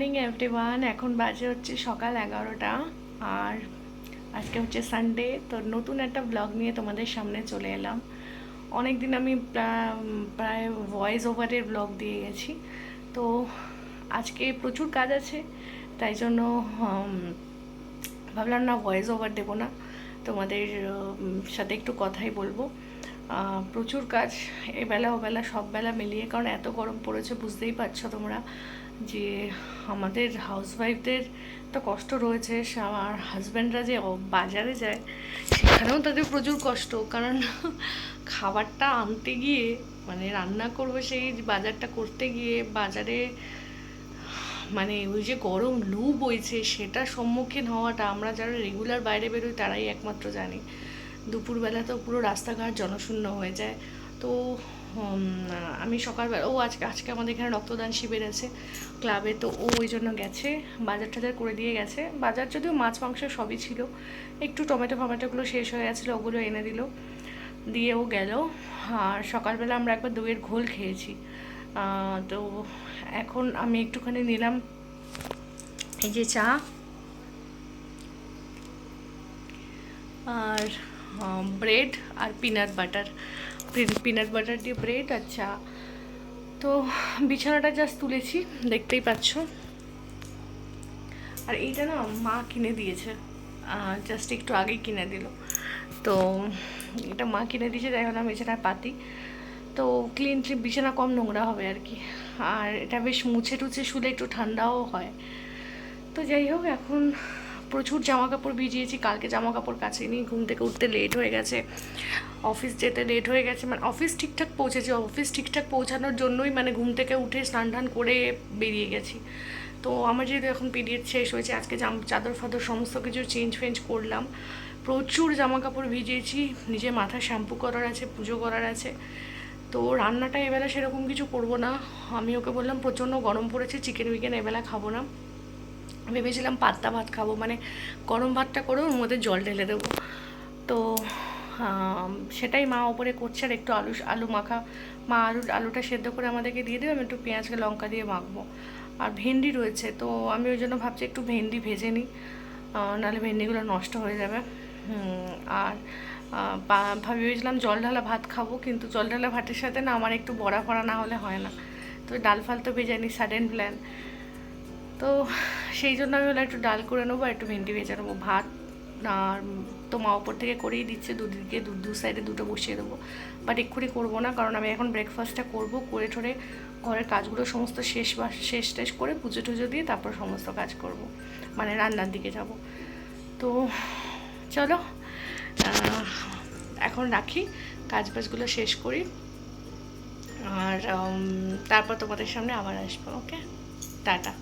Morning everyone. এখন বাজে হচ্ছে সকাল 11টা। আর আজকে হচ্ছে সানডে, তো নতুন একটা ব্লগ নিয়ে তোমাদের সামনে চলে এলাম। অনেক দিন আমি প্রায় ভয়েস ওভারের ব্লগ দিয়ে গেছি, তো আজকে প্রচুর কাজ আছে, তাই জন্য ভাবলাম না ভয়েস ওভার দেবো না, তোমাদের সাথে একটু কথাই বলবো। প্রচুর কাজ এবেলা ওবেলা সব বেলা মিলিয়ে, কারণ এত গরম পড়েছে, বুঝতেই পারছো তোমরা যে আমাদের হাউসওয়াইফদের তো কষ্ট রয়েছে। আমার হাজব্যান্ডরা যে বাজারে যায় সেখানেও তাদের প্রচুর কষ্ট, কারণ খাবারটা আনতে গিয়ে মানে রান্না করবো, সেই বাজারটা করতে গিয়ে বাজারে মানে ওই যে গরম লু বইছে, সেটার সম্মুখীন হওয়াটা আমরা যারা রেগুলার বাইরে বেরোই তারাই একমাত্র জানি। দুপুরবেলা তো পুরো রাস্তাঘাট জনশূন্য হয়ে যায়। তো আমি সকালবেলা আজকে আজকে আমাদের এখানে রক্তদান শিবির আছে ক্লাবে, তো ওই জন্য গেছে, বাজার টাজার করে দিয়ে গেছে। বাজার যদিও মাছ মাংস সবই ছিল, একটু টমেটো ফমেটোগুলো শেষ হয়ে গেছিলো, ওগুলো এনে দিল, দিয়েও গেল। আর সকালবেলা আমরা একবার দইয়ের ঘোল খেয়েছি। তো এখন আমি একটুখানি নিলাম এই যে চা আর ব্রেড আর পিনাট বাটার দিয়ে ব্রেড আর চা। তো বিছানাটা জাস্ট তুলেছি, দেখতেই পাচ্ছ। আর এইটা না মা কিনে দিয়েছে, জাস্ট একটু আগেই কিনে দিল। তো এটা মা কিনে দিয়েছে, তাই হলাম বিছানায় পাতি। তো ক্লিন বিছানা কম নোংরা হবে আর কি। আর এটা বেশ মুছে টুছে শুলে একটু ঠান্ডাও হয়। তো যাই হোক, এখন প্রচুর জামা কাপড় ভিজিয়েছি, কালকে জামা কাপড় কাচিনি, ঘুম থেকে উঠতে লেট হয়ে গেছে, অফিস যেতে লেট হয়ে গেছে, মানে অফিস ঠিকঠাক পৌঁছেছি, অফিস ঠিকঠাক পৌঁছানোর জন্যই মানে ঘুম থেকে উঠে স্নান টান করে বেরিয়ে গেছি। তো আমার যেহেতু এখন পিরিয়ড শেষ হয়েছে, আজকে চাদর ফাদর সমস্ত কিছু চেঞ্জ ফেঞ্জ করলাম, প্রচুর জামা কাপড় ভিজিয়েছি, নিজে মাথা শ্যাম্পু করার আছে, পুজো করার আছে। তো রান্নাটা এবেলা সেরকম কিছু করবো না, আমি ওকে বললাম প্রচণ্ড গরম পড়েছে, চিকেন উইকেন এবেলা খাবো না, ভেবেছিলাম পাতলা ভাত খাবো, মানে গরম ভাতটা করে ওর মধ্যে জল ঢেলে দেবো। তো সেটাই মা ওপরে করছে। আর একটু আলু মাখা, মা আলুটা সেদ্ধ করে আমাদেরকে দিয়ে দেবে, আমি একটু পেঁয়াজকে লঙ্কা দিয়ে মাখবো। আর ভেন্ডি রয়েছে, তো আমি ওই জন্য ভাবছি একটু ভেন্ডি ভেজে নিই, নাহলে ভেন্ডিগুলো নষ্ট হয়ে যাবে। আর ভেবেছিলাম জল ঢালা ভাত খাবো, কিন্তু জল ঢালা ভাতের সাথে না আমার একটু বড়া ফড়া না হলে হয় না। তো ডাল ফাল তো ভেজে নিই, সাডেন প্ল্যান। তো সেই জন্য আমি বললাম একটু ডাল করে নেবো আর একটু ভেন্ডি ভেজে নেবো। ভাত আর তো মা ওপর থেকে করেই দিচ্ছে, দুদিকে দু সাইডে দুটো বসিয়ে দেবো, বাট এক্ষুনি করবো না, কারণ আমি এখন ব্রেকফাস্টটা করবো, করে ঠোরে ঘরের কাজগুলো সমস্ত শেষ টেস করে পুজো টুজো দিয়ে তারপর সমস্ত কাজ করব, মানে রান্নার দিকে যাব। তো চলো এখন রাখি, কাজ বাজগুলো শেষ করি, আর তারপর তোমাদের সামনে আবার আসবো। ওকে, টাটা।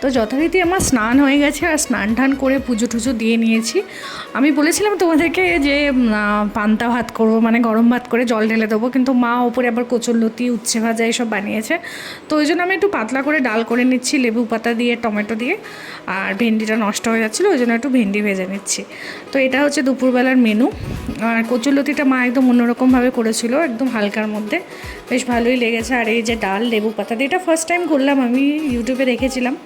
তো যথারীতি আমার স্নান হয়ে গেছে, আর স্নান টান করে পুজো টুজো দিয়ে নিয়েছি। আমি বলেছিলাম তোমাদেরকে যে পান্তা ভাত করবো, মানে গরম ভাত করে জল ঢেলে দেবো, কিন্তু মা ওপরে আবার কচুরলতি উচ্ছে ভাজা এসব বানিয়েছে। তো ওই জন্য আমি একটু পাতলা করে ডাল করে নিচ্ছি লেবু পাতা দিয়ে, টমেটো দিয়ে। আর ভেন্ডিটা নষ্ট হয়ে যাচ্ছিলো, ওই জন্য একটু ভেন্ডি ভেজে নিচ্ছি। তো এটা হচ্ছে দুপুরবেলার মেনু। আর কচুরলতিটা মা একদম অন্যরকমভাবে করেছিল, একদম হালকার মধ্যে, বেশ ভালোই লেগেছে। আর এই যে ডাল লেবু পাতা দিয়ে, এটা ফার্স্ট টাইম করলাম, আমি ইউটিউবে দেখেছিলাম।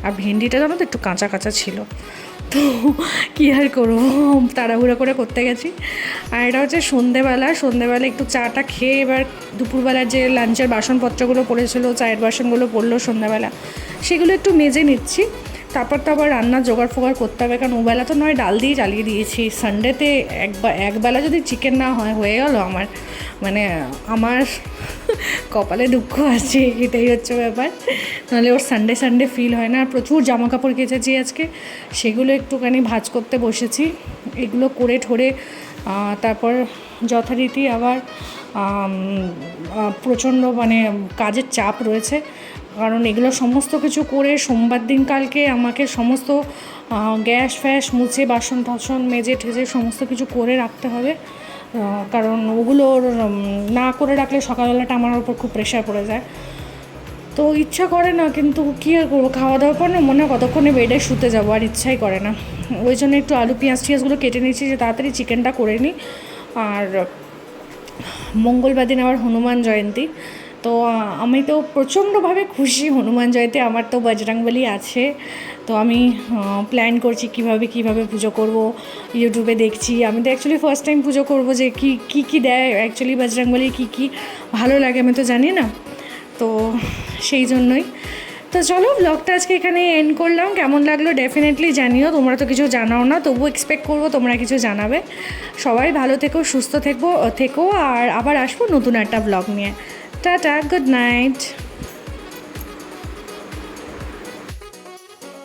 আর ভেন্ডিটা জানো তো একটু কাঁচা কাঁচা ছিল, তো কী আর করবো, তাড়াহুড়ো করে করতে গেছি। আর এটা হচ্ছে সন্ধেবেলা একটু চাটা খেয়ে এবার দুপুরবেলার যে লাঞ্চের বাসনপত্রগুলো পড়েছিল, চায়ের বাসনগুলো পড়লো সন্ধ্যাবেলা, সেগুলো একটু মেজে নিচ্ছি। তারপর তো আবার রান্নার জোগাড় ফোগাড় করতে হবে, কারণ ওবেলা তো নয় ডাল দিয়ে চালিয়ে দিয়েছি। সানডেতে একবেলা যদি চিকেন না হয়, হয়ে গেল আমার, মানে আমার কপালে দুঃখ আছে, এটাই হচ্ছে ব্যাপার। নাহলে ওর সানডে ফিল হয় না। আর প্রচুর জামা কাপড় কেচেছি আজকে, সেগুলো একটুখানি ভাঁজ করতে বসেছি। এগুলো করে ঠোরে তারপর যথারীতি আবার প্রচণ্ড মানে কাজের চাপ রয়েছে, কারণ এগুলো সমস্ত কিছু করে সোমবার দিন কালকে আমাকে সমস্ত গ্যাস ফ্যাস মুছে বাসন টাসন মেজে ঠেজে সমস্ত কিছু করে রাখতে হবে, কারণ ওগুলো না করে রাখলে সকালবেলাটা আমার ওপর খুব প্রেশার পড়ে যায়। তো ইচ্ছা করে না, কিন্তু কী আর করবো, খাওয়া দাওয়ার পর না মনে হয় কতক্ষণে বেডে শুতে যাবো, আর ইচ্ছাই করে না। ওই জন্য একটু আলু পেঁয়াজ টিয়াজগুলো কেটে নিচ্ছি যে তাড়াতাড়ি চিকেনটা করে নিই। আর মঙ্গলবার দিন আবার হনুমান জয়ন্তী, তো আমি তো প্রচণ্ডভাবে খুশি হনুমান জয়ন্তী, আমার তো বজরংবলী আছে। তো আমি প্ল্যান করছি কিভাবে পুজো করব, ইউটিউবে দেখছি। আমি তো অ্যাকচুয়ালি ফার্স্ট টাইম পুজো করব, যে কী দেয় অ্যাকচুয়ালি বজরংবলী, কী ভালো লাগে আমি তো জানি না, তো সেই জন্যই। তো চলো ব্লগটা আজকে এখানে এন্ড করলাম। কেমন লাগলো ডেফিনেটলি জানিও, তোমরা তো কিছু জানাও না, তবুও এক্সপেক্ট করবো তোমরা কিছু জানাবে। সবাই ভালো থেকো, সুস্থ থেকো, আর আবার আসবো নতুন একটা ব্লগ নিয়ে। Tata, good night.